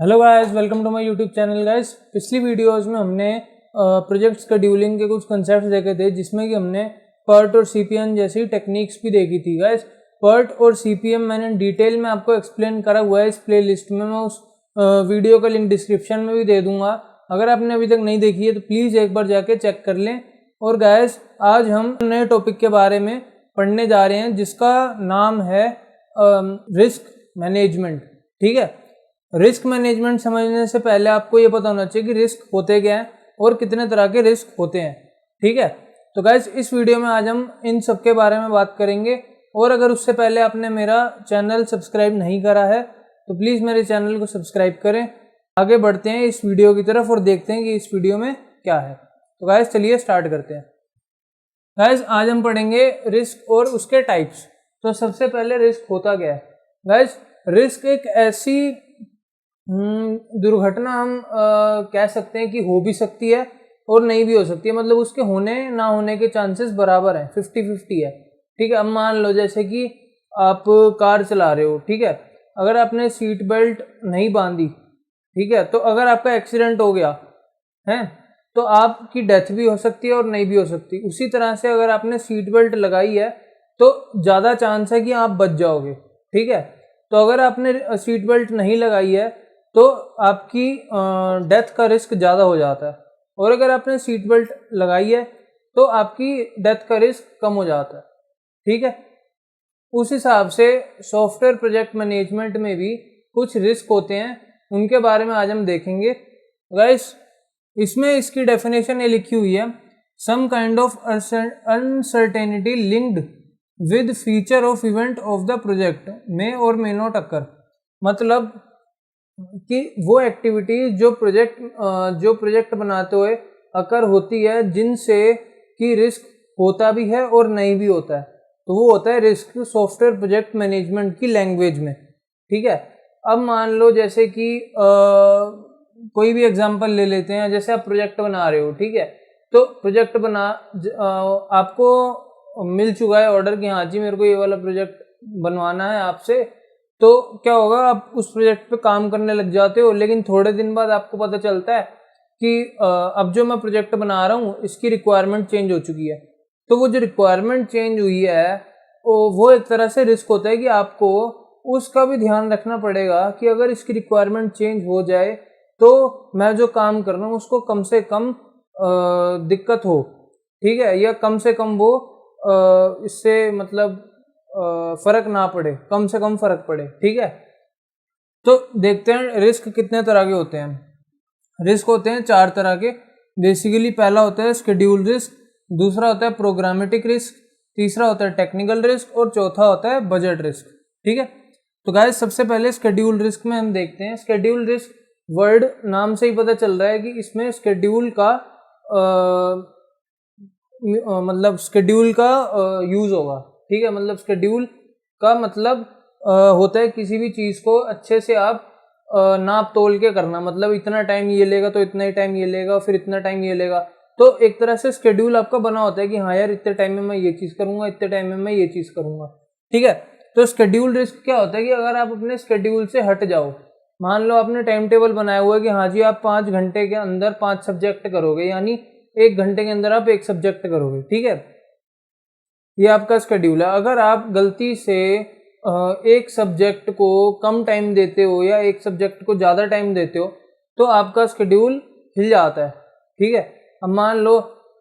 Hello guys, welcome to my YouTube channel guys. पिछली videos में हमने प्रोजेक्ट शेड्यूलिंग के कुछ कंसेप्ट देखे थे, जिसमें कि हमने पर्ट और सीपीएम जैसी टेक्निक्स भी देखी थी गाइस। पर्ट और सीपीएम मैंने डिटेल में आपको एक्सप्लेन करा हुआ है इस प्लेलिस्ट में। मैं उस वीडियो का लिंक डिस्क्रिप्शन में भी दे दूंगा। अगर आपने अभी तक नहीं देखी है तो प्लीज़ एक बार जाके चेक कर लें। और गाइस, आज हम नए टॉपिक के बारे में पढ़ने जा रहे हैं, जिसका नाम है रिस्क मैनेजमेंट। ठीक है, रिस्क मैनेजमेंट समझने से पहले आपको ये पता होना चाहिए कि रिस्क होते क्या हैं और कितने तरह के रिस्क होते हैं। ठीक है, तो गाइस इस वीडियो में आज हम इन सब के बारे में बात करेंगे। और अगर उससे पहले आपने मेरा चैनल सब्सक्राइब नहीं करा है तो प्लीज़ मेरे चैनल को सब्सक्राइब करें। आगे बढ़ते हैं इस वीडियो की तरफ और देखते हैं कि इस वीडियो में क्या है। तो गाइस चलिए स्टार्ट करते हैं। गाइस आज हम पढ़ेंगे रिस्क और उसके टाइप्स। तो सबसे पहले रिस्क होता क्या है गाइस? रिस्क एक ऐसी दुर्घटना हम कह सकते हैं कि हो भी सकती है और नहीं भी हो सकती है। मतलब उसके होने ना होने के चांसेस बराबर हैं, 50-50 है। ठीक है, अब मान लो जैसे कि आप कार चला रहे हो। ठीक है, अगर आपने सीट बेल्ट नहीं बांधी, ठीक है, तो अगर आपका एक्सीडेंट हो गया है तो आपकी डेथ भी हो सकती है और नहीं भी हो सकती। उसी तरह से अगर आपने सीट बेल्ट लगाई है तो ज़्यादा चांस है कि आप बच जाओगे। ठीक है, तो अगर आपने सीट बेल्ट नहीं लगाई है तो आपकी डेथ का रिस्क ज़्यादा हो जाता है, और अगर आपने सीट बेल्ट लगाई है तो आपकी डेथ का रिस्क कम हो जाता है। ठीक है, उस हिसाब से सॉफ्टवेयर प्रोजेक्ट मैनेजमेंट में भी कुछ रिस्क होते हैं, उनके बारे में आज हम देखेंगे गाइस। इसमें इसकी डेफिनेशन ये लिखी हुई है, some kind of uncertainty linked with feature of event of the project may और मे नॉट अकर। मतलब कि वो एक्टिविटीज जो प्रोजेक्ट बनाते हुए अकर होती है, जिनसे कि रिस्क होता भी है और नहीं भी होता है, तो वो होता है रिस्क सॉफ्टवेयर प्रोजेक्ट मैनेजमेंट की लैंग्वेज में। ठीक है, अब मान लो जैसे कि कोई भी एग्जांपल ले लेते हैं। जैसे आप प्रोजेक्ट बना रहे हो, ठीक है, तो प्रोजेक्ट आपको मिल चुका है ऑर्डर कि हाँ जी मेरे को ये वाला प्रोजेक्ट बनवाना है आपसे। तो क्या होगा, आप उस प्रोजेक्ट पे काम करने लग जाते हो, लेकिन थोड़े दिन बाद आपको पता चलता है कि अब जो मैं प्रोजेक्ट बना रहा हूँ इसकी रिक्वायरमेंट चेंज हो चुकी है। तो वो जो रिक्वायरमेंट चेंज हुई है वो एक तरह से रिस्क होता है कि आपको उसका भी ध्यान रखना पड़ेगा कि अगर इसकी रिक्वायरमेंट चेंज हो जाए तो मैं जो काम कर रहा हूँ उसको कम से कम दिक्कत हो। ठीक है, या कम से कम वो इससे मतलब फर्क ना पड़े, कम से कम फर्क पड़े। ठीक है, तो देखते हैं रिस्क कितने तरह के होते हैं। रिस्क होते हैं 4 तरह के बेसिकली। पहला होता है शेड्यूल रिस्क, दूसरा होता है प्रोग्रामेटिक रिस्क, तीसरा होता है टेक्निकल रिस्क और चौथा होता है बजट रिस्क। ठीक है, तो गाइस सबसे पहले शेड्यूल रिस्क में हम देखते हैं। शेड्यूल रिस्क वर्ड नाम से ही पता चल रहा है कि इसमें शेड्यूल का मतलब शेड्यूल का यूज होगा। ठीक है, मतलब शेड्यूल का मतलब होता है किसी भी चीज़ को अच्छे से आप नाप तोल के करना। मतलब इतना टाइम ये लेगा तो इतना ही टाइम ये लेगा, फिर इतना टाइम ये लेगा। तो एक तरह से शेड्यूल आपका बना होता है कि हाँ यार इतने टाइम में मैं ये चीज़ करूँगा, इतने टाइम में मैं ये चीज़ करूँगा। ठीक है, तो शेड्यूल रिस्क क्या होता है कि अगर आप अपने शेड्यूल से हट जाओ, मान लो आपने टाइम टेबल बनाया हुआ है कि हाँ जी आप 5 घंटे के अंदर 5 सब्जेक्ट करोगे, यानी 1 घंटे के अंदर आप 1 सब्जेक्ट करोगे। ठीक है, ये आपका शेड्यूल है। अगर आप गलती से एक सब्जेक्ट को कम टाइम देते हो या एक सब्जेक्ट को ज़्यादा टाइम देते हो तो आपका शेड्यूल हिल जाता है। ठीक है, अब मान लो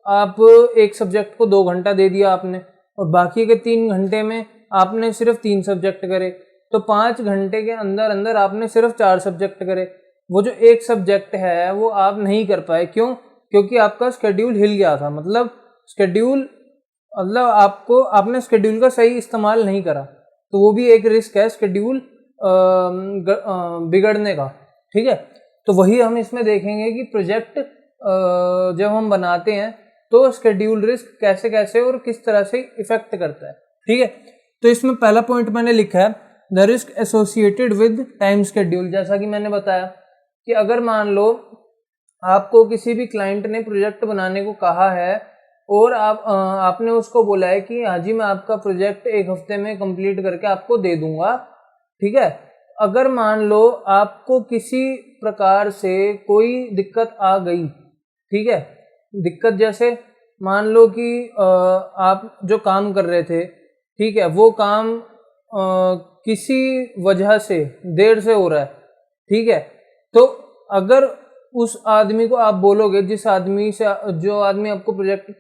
आप एक सब्जेक्ट को 2 घंटा दे दिया आपने और बाकी के 3 घंटे में आपने सिर्फ 3 सब्जेक्ट करे, तो 5 घंटे के अंदर अंदर आपने सिर्फ 4 सब्जेक्ट करे। वो जो एक सब्जेक्ट है वो आप नहीं कर पाए। क्यों? क्योंकि आपका शेड्यूल हिल गया था। मतलब आपने शेड्यूल का सही इस्तेमाल नहीं करा, तो वो भी एक रिस्क है शेड्यूल बिगड़ने का। ठीक है, तो वही हम इसमें देखेंगे कि प्रोजेक्ट जब हम बनाते हैं तो शेड्यूल रिस्क कैसे कैसे और किस तरह से इफेक्ट करता है। ठीक है, तो इसमें पहला पॉइंट मैंने लिखा है the risk associated with time schedule. जैसा कि मैंने बताया कि अगर मान लो आपको किसी भी क्लाइंट ने प्रोजेक्ट बनाने को कहा है और आपने उसको बोला है कि हाँ जी मैं आपका प्रोजेक्ट 1 हफ्ते में कंप्लीट करके आपको दे दूंगा। ठीक है, अगर मान लो आपको किसी प्रकार से कोई दिक्कत आ गई, ठीक है, दिक्कत जैसे मान लो कि आप जो काम कर रहे थे, ठीक है, वो काम किसी वजह से देर से हो रहा है, ठीक है, तो अगर उस आदमी को आप बोलोगे, जिस आदमी से जो आदमी आपको प्रोजेक्ट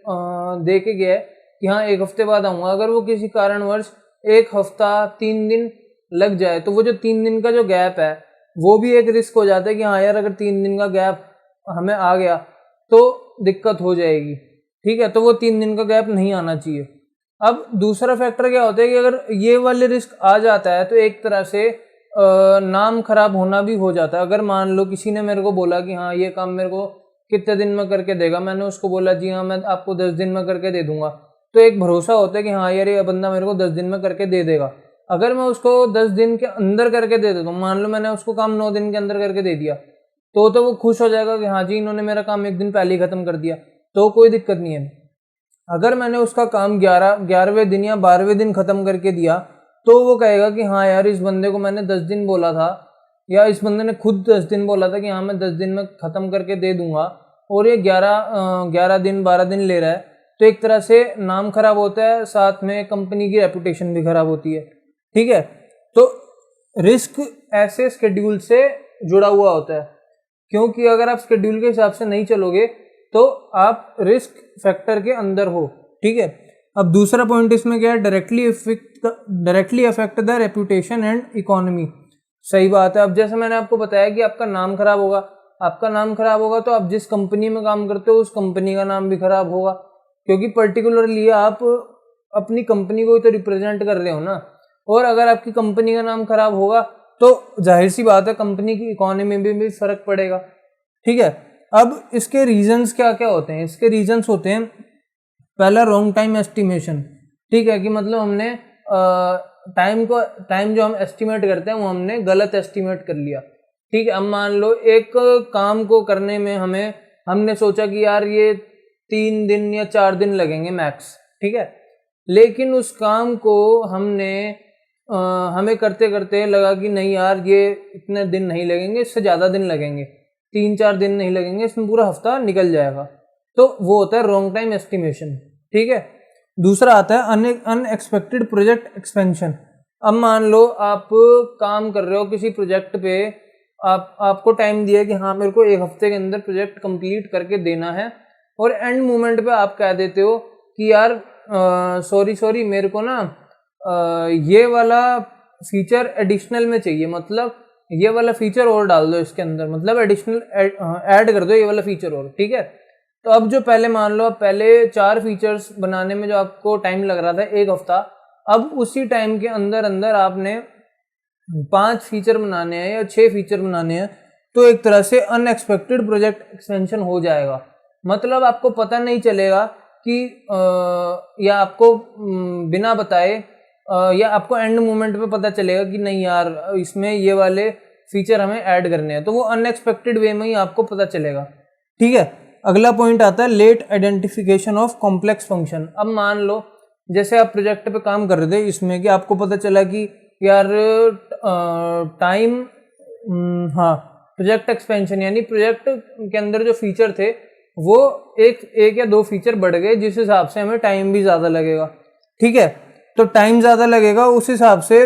दे के गया है कि हाँ 1 हफ्ते बाद आऊँगा, अगर वो किसी कारणवश 1 हफ्ता 3 दिन लग जाए, तो वो जो 3 दिन का जो गैप है वो भी एक रिस्क हो जाता है कि हाँ यार अगर 3 दिन का गैप हमें आ गया तो दिक्कत हो जाएगी, ठीक है, तो वो 3 दिन का गैप नहीं आना चाहिए। अब दूसरा फैक्टर क्या होता है कि अगर ये वाले रिस्क आ जाता है तो एक तरह से नाम खराब होना भी हो जाता है। अगर मान लो किसी ने मेरे को बोला कि हाँ ये काम मेरे को कितने दिन में करके देगा, मैंने उसको बोला जी हाँ मैं आपको 10 दिन में करके दे दूंगा, तो एक भरोसा होता है कि हाँ यार ये बंदा मेरे को 10 दिन में करके दे देगा। अगर मैं उसको 10 दिन के अंदर करके दे देता हूँ, मान लो मैंने उसको काम 9 दिन के अंदर करके दे दिया, तो वो खुश हो जाएगा कि हाँ जी इन्होंने मेरा काम 1 दिन पहले ही खत्म कर दिया, तो कोई दिक्कत नहीं है। अगर मैंने उसका काम 11वें दिन या 12वें दिन खत्म करके दिया, तो वो कहेगा कि हाँ यार इस बंदे को मैंने 10 दिन बोला था, या इस बंदे ने खुद 10 दिन बोला था कि हाँ मैं 10 दिन में ख़त्म करके दे दूंगा, और ये 11 दिन 12 दिन ले रहा है, तो एक तरह से नाम खराब होता है, साथ में कंपनी की रेपुटेशन भी खराब होती है, ठीक है। तो रिस्क ऐसे शेड्यूल से जुड़ा हुआ होता है, क्योंकि अगर आप शेड्यूल के हिसाब से नहीं चलोगे तो आप रिस्क फैक्टर के अंदर हो, ठीक है। अब दूसरा पॉइंट इसमें क्या है, directly affect the reputation and economy. सही बात है। अब जैसे मैंने आपको बताया कि आपका नाम खराब होगा, आपका नाम खराब होगा तो आप जिस कंपनी में काम करते हो उस कंपनी का नाम भी खराब होगा, क्योंकि पर्टिकुलरली आप अपनी कंपनी को ही तो रिप्रेजेंट कर रहे हो ना। और अगर आपकी कंपनी का नाम खराब होगा तो जाहिर सी बात है कंपनी की इकोनॉमी में भी फर्क पड़ेगा, ठीक है। अब इसके रीजंस क्या क्या होते हैं, इसके रीजंस होते हैं, पहला रॉन्ग टाइम एस्टिमेशन, ठीक है, कि मतलब हमने टाइम जो हम एस्टिमेट करते हैं वो हमने गलत एस्टिमेट कर लिया, ठीक है। अब मान लो एक काम को करने में हमने सोचा कि यार ये 3 दिन या 4 दिन लगेंगे मैक्स, ठीक है, लेकिन उस काम को हमें करते करते लगा कि नहीं यार ये इतने दिन नहीं लगेंगे, इससे ज़्यादा दिन लगेंगे, 3-4 दिन नहीं लगेंगे, इसमें पूरा हफ्ता निकल जाएगा, तो वो होता है रॉन्ग टाइम एस्टिमेशन, ठीक है। दूसरा आता है अनएक्सपेक्टेड प्रोजेक्ट एक्सपेंशन। अब मान लो आप काम कर रहे हो किसी प्रोजेक्ट पे, आपको टाइम दिया कि हाँ मेरे को 1 हफ्ते के अंदर प्रोजेक्ट कंप्लीट करके देना है, और एंड मोमेंट पे आप कह देते हो कि यार सॉरी मेरे को ना ये वाला फीचर एडिशनल में चाहिए, मतलब ये वाला फीचर और डाल दो इसके अंदर, मतलब एडिशनल ऐड कर दो ये वाला फीचर और, ठीक है। तो अब जो पहले मान लो पहले 4 फीचर्स बनाने में जो आपको टाइम लग रहा था 1 हफ्ता, अब उसी टाइम के अंदर अंदर आपने 5 फीचर बनाने हैं या 6 फीचर बनाने हैं, तो एक तरह से अनएक्सपेक्टेड प्रोजेक्ट एक्सपेंशन हो जाएगा। मतलब आपको पता नहीं चलेगा कि या आपको बिना बताए या आपको एंड मोमेंट पे पता चलेगा कि नहीं यार इसमें ये वाले फीचर हमें ऐड करने हैं, तो वो अनएक्सपेक्टेड वे में ही आपको पता चलेगा, ठीक है। अगला पॉइंट आता है let identification of complex function. अब मान लो जैसे आप प्रोजेक्ट पे काम कर रहे थे इसमें कि आपको पता चला कि यार हाँ प्रोजेक्ट एक्सपेंशन यानी प्रोजेक्ट के अंदर जो फीचर थे वो एक या 2 फीचर बढ़ गए, जिस हिसाब से हमें टाइम भी ज़्यादा लगेगा, ठीक है। तो टाइम ज़्यादा लगेगा उस हिसाब से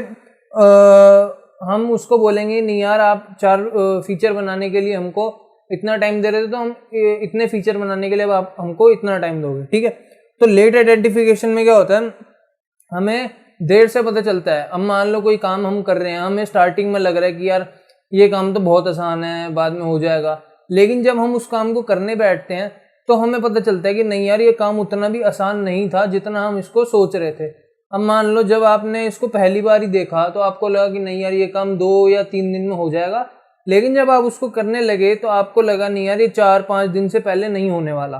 हम उसको बोलेंगे नहीं यार आप 4 फीचर बनाने के लिए हमको इतना टाइम दे रहे थे, तो हम इतने फीचर बनाने के लिए आप हमको इतना टाइम दोगे, ठीक है। तो लेट आइडेंटिफिकेशन में क्या होता है, हमें देर से पता चलता है। अब मान लो कोई काम हम कर रहे हैं, हमें स्टार्टिंग में लग रहा है कि यार ये काम तो बहुत आसान है, बाद में हो जाएगा, लेकिन जब हम उस काम को करने बैठते हैं तो हमें पता चलता है कि नहीं यार ये काम उतना भी आसान नहीं था जितना हम इसको सोच रहे थे। अब मान लो जब आपने इसको पहली बार ही देखा तो आपको लगा कि नहीं यार ये काम 2 या 3 दिन में हो जाएगा, लेकिन जब आप उसको करने लगे तो आपको लगा नहीं यार ये 4-5 दिन से पहले नहीं होने वाला।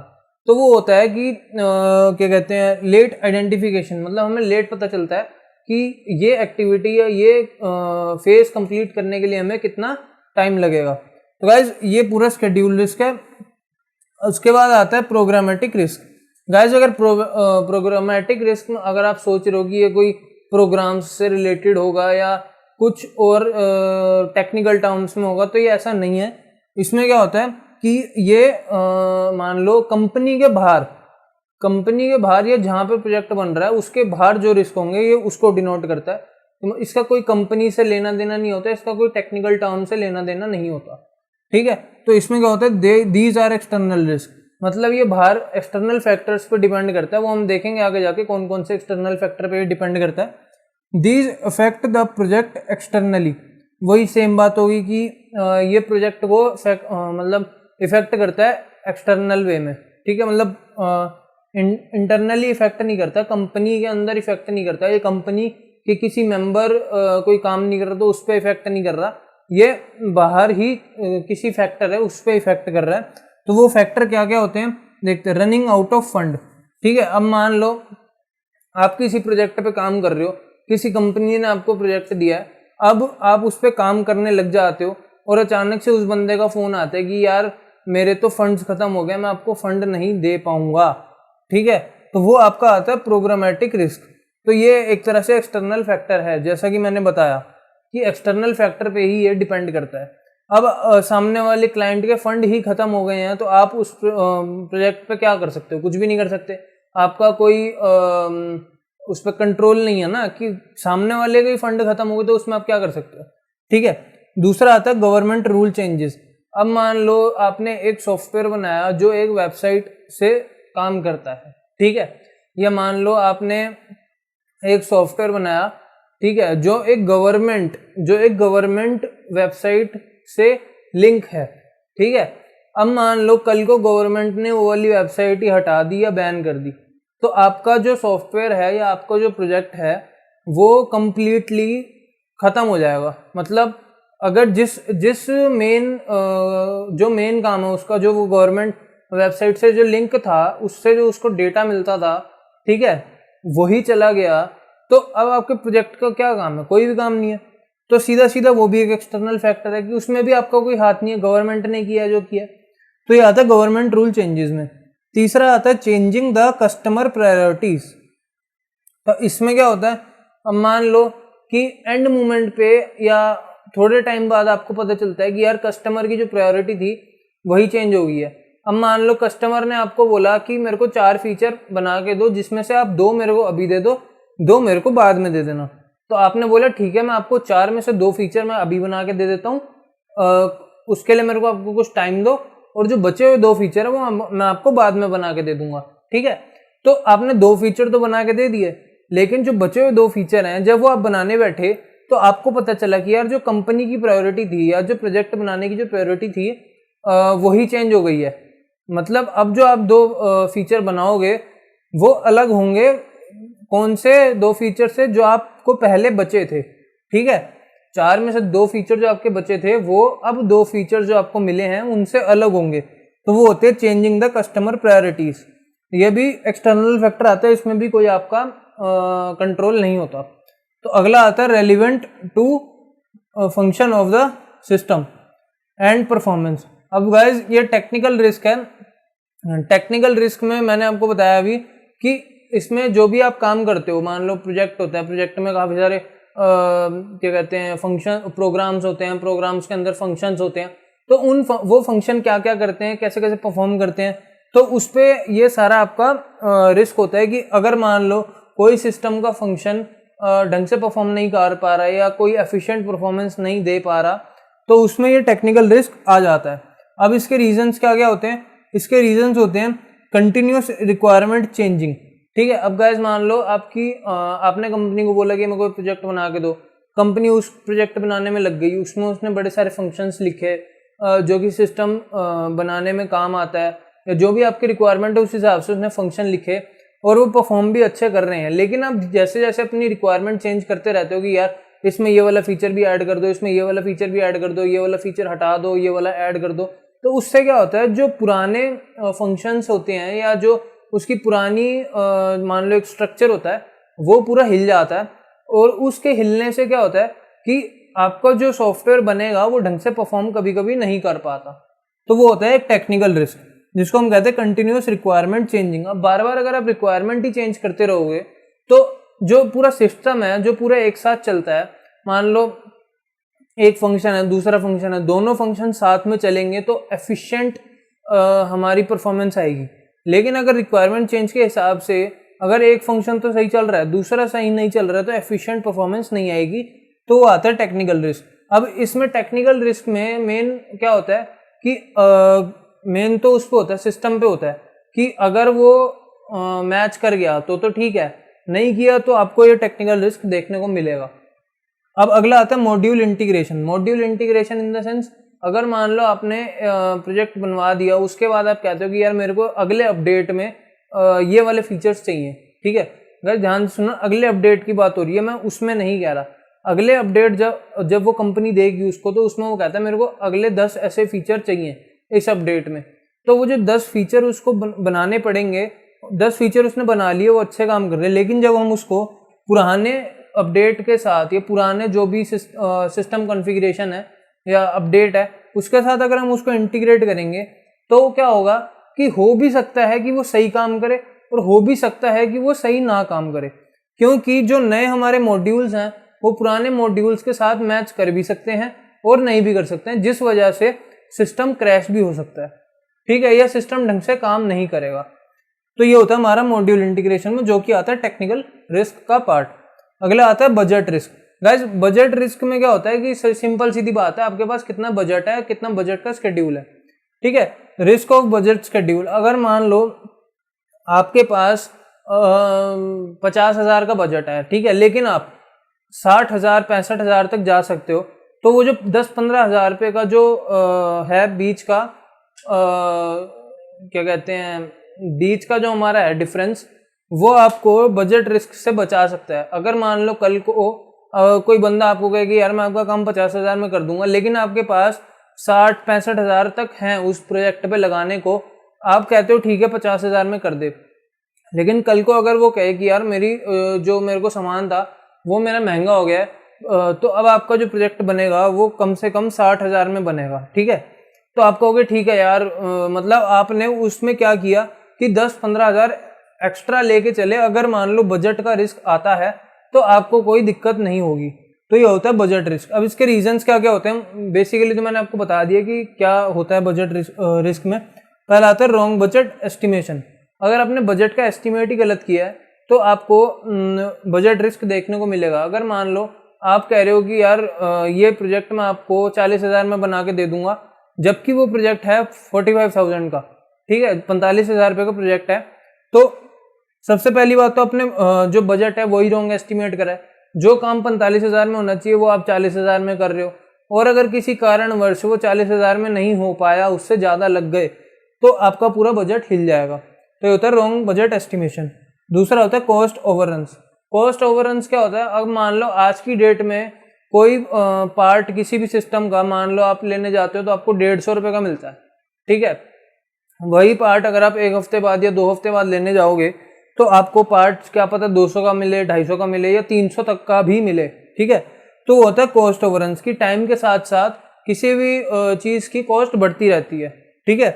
तो वो होता है कि क्या कहते हैं लेट आइडेंटिफिकेशन, मतलब हमें लेट पता चलता है कि ये एक्टिविटी या ये फेज कंप्लीट करने के लिए हमें कितना टाइम लगेगा। तो गाइज ये पूरा शेड्यूल रिस्क है। उसके बाद आता है प्रोग्रामेटिक रिस्क। गाइज अगर प्रोग्रामेटिक रिस्क में अगर आप सोच रहे हो कि ये कोई प्रोग्राम्स से रिलेटेड होगा या कुछ और टेक्निकल टर्म्स में होगा तो ये ऐसा नहीं है। इसमें क्या होता है कि ये मान लो कंपनी के बाहर या जहाँ पे प्रोजेक्ट बन रहा है उसके बाहर जो रिस्क होंगे ये उसको डिनोट करता है। तो इसका कोई कंपनी से लेना देना नहीं होता, इसका कोई टेक्निकल टर्म से लेना देना नहीं होता, ठीक है। तो इसमें क्या होता है, दीज आर एक्सटर्नल रिस्क, मतलब ये बाहर एक्सटर्नल फैक्टर्स पे डिपेंड करता है। वो हम देखेंगे आगे जाके कौन कौन से एक्सटर्नल फैक्टर पे डिपेंड करता है। These affect the project externally, वही सेम बात होगी कि ये प्रोजेक्ट को मतलब इफेक्ट करता है एक्सटर्नल वे में, ठीक है। मतलब इंटरनली इफेक्ट नहीं करता, कंपनी के अंदर इफेक्ट नहीं करता, ये कंपनी के किसी मेंबर कोई काम नहीं कर रहा तो उस पर इफेक्ट नहीं कर रहा, ये बाहर ही किसी फैक्टर है उस पर इफेक्ट कर रहा है। तो वो फैक्टर क्या क्या होते हैं देखते हैं। रनिंग आउट ऑफ फंड, ठीक है। अब मान लो आप किसी प्रोजेक्ट पे काम कर रहे हो, किसी कंपनी ने आपको प्रोजेक्ट दिया है, अब आप उस पर काम करने लग जाते हो और अचानक से उस बंदे का फोन आता है कि यार मेरे तो फंड्स खत्म हो गए, मैं आपको फंड नहीं दे पाऊंगा, ठीक है। तो वो आपका आता है प्रोग्रामेटिक रिस्क। तो ये एक तरह से एक्सटर्नल फैक्टर है, जैसा कि मैंने बताया कि एक्सटर्नल फैक्टर पे ही ये डिपेंड करता है। अब सामने वाले क्लाइंट के फंड ही खत्म हो गए हैं तो आप उस प्रोजेक्ट पे क्या कर सकते हो, कुछ भी नहीं कर सकते। आपका कोई उस पर कंट्रोल नहीं है ना कि सामने वाले के फंड खत्म हो गए तो उसमें आप क्या कर सकते हो, ठीक है। दूसरा आता है गवर्नमेंट रूल चेंजेस। अब मान लो आपने एक सॉफ्टवेयर बनाया जो एक वेबसाइट से काम करता है, ठीक है, या मान लो आपने एक सॉफ्टवेयर बनाया, ठीक है, जो एक गवर्नमेंट वेबसाइट से लिंक है, ठीक है। अब मान लो कल को गवर्नमेंट ने वो वाली वेबसाइट ही हटा दी या बैन कर दी, तो आपका जो सॉफ्टवेयर है या आपका जो प्रोजेक्ट है वो कंप्लीटली खत्म हो जाएगा। मतलब अगर जिस मेन काम है उसका, जो वो गवर्नमेंट वेबसाइट से जो लिंक था उससे जो उसको डेटा मिलता था, ठीक है, वही चला गया, तो अब आपके प्रोजेक्ट का क्या काम है, कोई भी काम नहीं है। तो सीधा सीधा वो भी एक एक्सटर्नल फैक्टर है कि उसमें भी आपका कोई हाथ नहीं है, गवर्नमेंट ने किया जो किया। तो ये आता है गवर्नमेंट रूल चेंजेस में। तीसरा आता है चेंजिंग द कस्टमर प्रायोरिटीज। तो इसमें क्या होता है, अब मान लो कि एंड मोमेंट पे या थोड़े टाइम बाद आपको पता चलता है कि यार कस्टमर की जो प्रायोरिटी थी वही चेंज हो गई है। अब मान लो कस्टमर ने आपको बोला कि मेरे को 4 फीचर बना के दो, जिसमें से आप 2 मेरे को अभी दे दो, 2 मेरे को बाद में दे देना। तो आपने बोला ठीक है, मैं आपको 4 में से 2 फीचर मैं अभी बना के दे देता हूँ, उसके लिए मेरे को आपको कुछ टाइम दो, और जो बचे हुए 2 फीचर है वो मैं आपको बाद में बना के दे दूंगा, ठीक है। तो आपने 2 फीचर तो बना के दे दिए, लेकिन जो बचे हुए 2 फीचर हैं जब वो आप बनाने बैठे तो आपको पता चला कि यार जो कंपनी की प्रायोरिटी थी या जो प्रोजेक्ट बनाने की जो प्रायोरिटी थी वही चेंज हो गई है। मतलब अब जो आप 2 फीचर बनाओगे वो अलग होंगे कौन से 2 फीचर से जो आपको पहले बचे थे, ठीक है। 4 में से 2 फीचर जो आपके बचे थे वो अब 2 फीचर जो आपको मिले हैं उनसे अलग होंगे, तो वो होते हैं चेंजिंग द कस्टमर प्रायोरिटीज। ये भी एक्सटर्नल फैक्टर आता है, इसमें भी कोई आपका कंट्रोल नहीं होता। तो अगला आता है relevant to function of the system and performance. अब गाइज ये टेक्निकल रिस्क है। टेक्निकल रिस्क में मैंने आपको बताया अभी कि इसमें जो भी आप काम करते हो, मान लो प्रोजेक्ट होता है, प्रोजेक्ट में काफ़ी सारे क्या कहते हैं फंक्शन प्रोग्राम्स होते हैं, प्रोग्राम्स के अंदर फंक्शंस होते हैं, तो वो फंक्शन क्या क्या करते हैं, कैसे कैसे परफॉर्म करते हैं, तो उस पर ये सारा आपका रिस्क होता है कि अगर मान लो कोई सिस्टम का फंक्शन ढंग से परफॉर्म नहीं कर पा रहा है या कोई एफिशिएंट परफॉर्मेंस नहीं दे पा रहा, तो उसमें ये टेक्निकल रिस्क आ जाता है। अब इसके रीजंस क्या क्या होते हैं, इसके रीजंस होते हैं कंटिन्यूस रिक्वायरमेंट चेंजिंग, ठीक है। अब गाइस मान लो आपने कंपनी को बोला कि मेरे को प्रोजेक्ट बना के दो, कंपनी उस प्रोजेक्ट बनाने में लग गई, उसमें उसने बड़े सारे फंक्शंस लिखे जो कि सिस्टम बनाने में काम आता है, या जो भी आपकी रिक्वायरमेंट है उस हिसाब से उसने फंक्शन लिखे और वो परफॉर्म भी अच्छे कर रहे हैं। लेकिन आप जैसे जैसे अपनी रिक्वायरमेंट चेंज करते रहते हो कि यार इसमें ये वाला फीचर भी ऐड कर दो, इसमें ये वाला फीचर भी ऐड कर दो, ये वाला फीचर हटा दो, ये वाला ऐड कर दो, तो उससे क्या होता है जो पुराने फंक्शंस होते हैं या जो उसकी पुरानी मान लो एक स्ट्रक्चर होता है वो पूरा हिल जाता है, और उसके हिलने से क्या होता है कि आपका जो सॉफ्टवेयर बनेगा वो ढंग से परफॉर्म कभी कभी नहीं कर पाता। तो वो होता है एक टेक्निकल रिस्क जिसको हम कहते हैं कंटिन्यूस रिक्वायरमेंट चेंजिंग। अब बार बार अगर आप रिक्वायरमेंट ही चेंज करते रहोगे तो जो पूरा सिस्टम है, जो पूरा एक साथ चलता है, मान लो एक फंक्शन है, दूसरा फंक्शन है, दोनों फंक्शन साथ में चलेंगे तो एफिशिएंट हमारी परफॉर्मेंस आएगी। लेकिन अगर रिक्वायरमेंट चेंज के हिसाब से अगर एक फंक्शन तो सही चल रहा है, दूसरा सही नहीं चल रहा है, तो एफिशिएंट परफॉर्मेंस नहीं आएगी, तो वो आता है टेक्निकल रिस्क। अब इसमें टेक्निकल रिस्क में मेन क्या होता है कि मेन तो उस पे होता है, सिस्टम पे होता है कि अगर वो मैच कर गया तो ठीक है, नहीं किया तो आपको ये टेक्निकल रिस्क देखने को मिलेगा। अब अगला आता है module integration. Module integration in the sense, अगर मान लो आपने प्रोजेक्ट बनवा दिया, उसके बाद आप कहते हो कि यार मेरे को अगले अपडेट में ये वाले फीचर्स चाहिए, ठीक है। अगर ध्यान से सुनो, अगले अपडेट की बात हो रही है, मैं उसमें नहीं कह रहा। अगले अपडेट जब वो कंपनी देगी उसको, तो उसमें वो कहता है मेरे को अगले 10 ऐसे फीचर चाहिए इस अपडेट में। तो वो जो 10 फीचर उसको बनाने पड़ेंगे, 10 फीचर उसने बना लिए, वो अच्छे काम कर रहे हैं, लेकिन जब हम उसको पुराने अपडेट के साथ या पुराने जो भी सिस्टम कॉन्फ़िगरेशन है या अपडेट है उसके साथ अगर हम उसको इंटीग्रेट करेंगे, तो क्या होगा कि हो भी सकता है कि वो सही काम करे और हो भी सकता है कि वो सही ना काम करे, क्योंकि जो नए हमारे मॉड्यूल्स हैं वो पुराने मॉड्यूल्स के साथ मैच कर भी सकते हैं और नहीं भी कर सकते हैं, जिस वजह से सिस्टम क्रैश भी हो सकता है, ठीक है, या सिस्टम ढंग से काम नहीं करेगा। तो ये होता है हमारा मॉड्यूल इंटीग्रेशन में, जो कि आता है टेक्निकल रिस्क का पार्ट। अगला आता है budget risk. Guys, budget risk में क्या होता है कि सिंपल सीधी बात है, आपके पास कितना बजट है, कितना बजट का शेड्यूल है, ठीक है। रिस्क ऑफ बजट शेड्यूल, अगर मान लो आपके पास 50,000 का बजट है, ठीक है, लेकिन आप 60,000 65,000 तक जा सकते हो, तो वो जो 10-15 हज़ार रुपये का जो है बीच का क्या कहते हैं, बीच का जो हमारा है डिफरेंस, वो आपको बजट रिस्क से बचा सकता है। अगर मान लो कल को कोई बंदा आपको कहे कि यार मैं आपका काम 50,000 में कर दूंगा, लेकिन आपके पास 60-65 हज़ार तक हैं उस प्रोजेक्ट पे लगाने को, आप कहते हो ठीक है 50,000 में कर दे, लेकिन कल को अगर वो कहे कि यार मेरी जो मेरे को सामान था वो मेरा महंगा हो गया है, तो अब आपका जो प्रोजेक्ट बनेगा वो कम से कम 60,000 में बनेगा, ठीक है। तो आप कहोगे ठीक है यार, मतलब आपने उसमें क्या किया कि 10-15 हज़ार एक्स्ट्रा लेके चले, अगर मान लो बजट का रिस्क आता है तो आपको कोई दिक्कत नहीं होगी। तो ये होता है बजट रिस्क। अब इसके रीजंस क्या क्या होते हैं, बेसिकली तो मैंने आपको बता दिया कि क्या होता है बजट रिस्क में। पहला आता है रॉन्ग बजट एस्टिमेशन। अगर आपने बजट का एस्टिमेट ही गलत किया है तो आपको बजट रिस्क देखने को मिलेगा। अगर मान लो आप कह रहे हो कि यार ये प्रोजेक्ट मैं आपको 40,000 में बना के दे दूंगा, जबकि वो प्रोजेक्ट है 45,000 का, ठीक है, 45,000 रुपये का प्रोजेक्ट है, तो सबसे पहली बात तो अपने जो बजट है वही रॉन्ग एस्टिमेट करा है। जो काम 45,000 में होना चाहिए वो आप 40,000 में कर रहे हो, और अगर किसी कारणवश वो 40,000 में नहीं हो पाया, उससे ज़्यादा लग गए, तो आपका पूरा बजट हिल जाएगा। तो ये होता है रॉन्ग बजट एस्टिमेशन। दूसरा होता है कॉस्ट ओवररन्स। कॉस्ट ओवररन्स क्या होता है, अब मान लो आज की डेट में कोई पार्ट किसी भी सिस्टम का मान लो आप लेने जाते हो तो आपको 150 रुपये का मिलता है, ठीक है। वही पार्ट अगर आप 1 हफ्ते बाद या 2 हफ्ते बाद लेने जाओगे तो आपको पार्ट क्या पता 200 का मिले, 250 का मिले या 300 तक का भी मिले, ठीक है। तो होता है कॉस्ट ओवररन्स की टाइम के साथ साथ किसी भी चीज़ की कॉस्ट बढ़ती रहती है, ठीक है।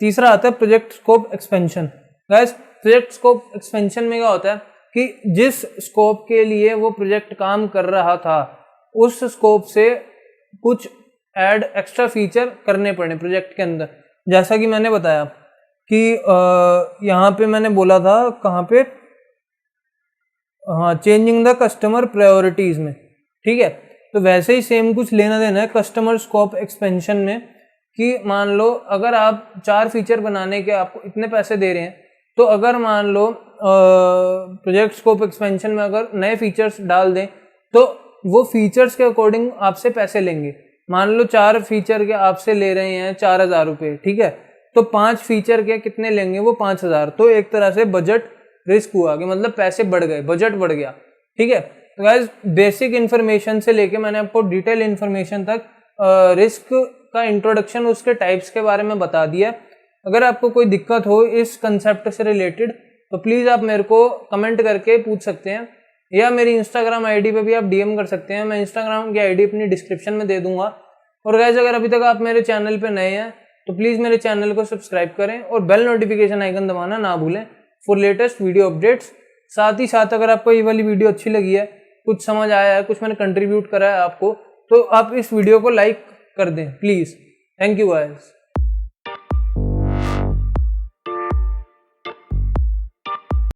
तीसरा आता है project scope expansion. Guys, project scope expansion में क्या होता है कि जिस स्कोप के लिए वो प्रोजेक्ट काम कर रहा था उस स्कोप से कुछ ऐड एक्स्ट्रा फीचर करने पड़े प्रोजेक्ट के अंदर। जैसा कि मैंने बताया कि यहाँ पे मैंने बोला था कहाँ पे, हाँ, चेंजिंग द कस्टमर प्रायोरिटीज में, ठीक है। तो वैसे ही सेम कुछ लेना देना है कस्टमर स्कोप एक्सपेंशन में, कि मान लो अगर आप 4 फीचर बनाने के आपको इतने पैसे दे रहे हैं, तो अगर मान लो प्रोजेक्ट स्कोप एक्सपेंशन में अगर नए फीचर्स डाल दें तो वो फीचर्स के अकॉर्डिंग आपसे पैसे लेंगे। मान लो 4 फीचर के आपसे ले रहे हैं 4,000 रुपये, ठीक है, तो 5 फीचर के कितने लेंगे वो 5,000। तो एक तरह से बजट रिस्क हुआ कि मतलब पैसे बढ़ गए, बजट बढ़ गया, ठीक है। तो गाइस, बेसिक इन्फॉर्मेशन से लेके मैंने आपको डिटेल इन्फॉर्मेशन तक रिस्क का इंट्रोडक्शन, उसके टाइप्स के बारे में बता दिया। अगर आपको कोई दिक्कत हो इस कंसेप्ट से रिलेटेड तो प्लीज़ आप मेरे को कमेंट करके पूछ सकते हैं, या मेरी इंस्टाग्राम आईडी पे भी आप डीएम कर सकते हैं। मैं इंस्टाग्राम की आईडी अपनी डिस्क्रिप्शन में दे दूंगा। और गाइस, अगर अभी तक आप मेरे चैनल पे नए हैं तो प्लीज़ मेरे चैनल को सब्सक्राइब करें और बेल नोटिफिकेशन आइकन दबाना ना भूलें फॉर लेटेस्ट वीडियो अपडेट्स। साथ ही साथ अगर आपको ये वाली वीडियो अच्छी लगी है, कुछ समझ आया है, कुछ मैंने कंट्रीब्यूट करा है आपको, तो आप इस वीडियो को लाइक कर दें प्लीज़। Thank you guys.